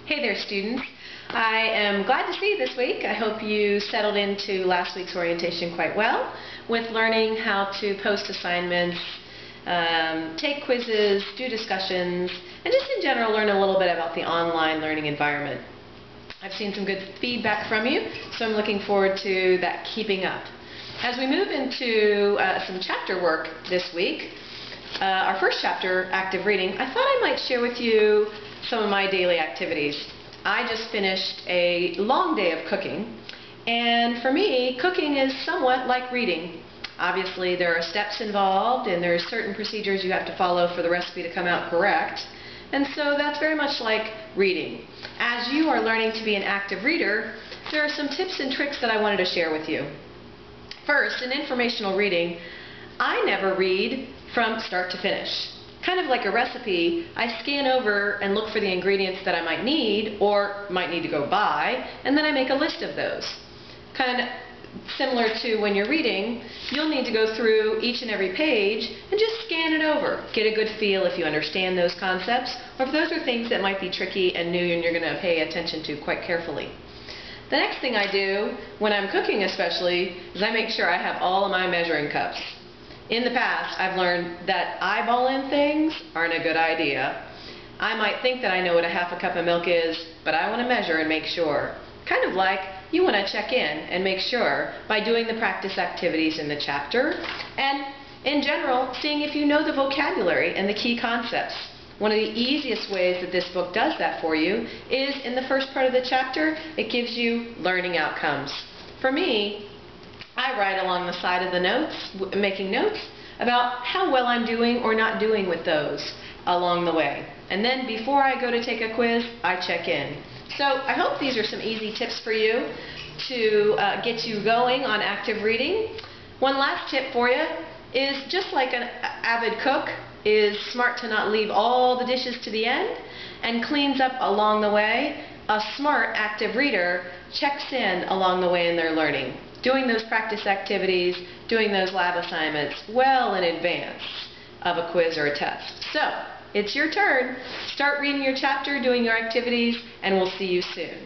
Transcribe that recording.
Hey there, students. I am glad to see you this week. I hope you settled into last week's orientation quite well with learning how to post assignments, take quizzes, do discussions, and just in general learn a little bit about the online learning environment. I've seen some good feedback from you, so I'm looking forward to that keeping up. As we move into some chapter work this week, our first chapter, active reading, I thought I might share with you some of my daily activities. I just finished a long day of cooking, and for me, cooking is somewhat like reading. Obviously, there are steps involved, and there are certain procedures you have to follow for the recipe to come out correct, and so that's very much like reading. As you are learning to be an active reader, there are some tips and tricks that I wanted to share with you. First, in informational reading, I never read from start to finish. Kind of like a recipe, I scan over and look for the ingredients that I might need or might need to go buy, and then I make a list of those. Kind of similar to when you're reading, you'll need to go through each and every page and just scan it over. Get a good feel if you understand those concepts, or if those are things that might be tricky and new and you're going to pay attention to quite carefully. The next thing I do, when I'm cooking especially, is I make sure I have all of my measuring cups. In the past, I've learned that eyeballing things aren't a good idea. I might think that I know what a half a cup of milk is, but I want to measure and make sure. Kind of like you want to check in and make sure by doing the practice activities in the chapter, and in general, seeing if you know the vocabulary and the key concepts. One of the easiest ways that this book does that for you is in the first part of the chapter, it gives you learning outcomes. For me, I write along the side of the notes, making notes about how well I'm doing or not doing with those along the way. And then before I go to take a quiz, I check in. So I hope these are some easy tips for you to get you going on active reading. One last tip for you is, just like an avid cook is smart to not leave all the dishes to the end and cleans up along the way, a smart active reader checks in along the way in their learning, doing those practice activities, doing those lab assignments well in advance of a quiz or a test. So, it's your turn. Start reading your chapter, doing your activities, and we'll see you soon.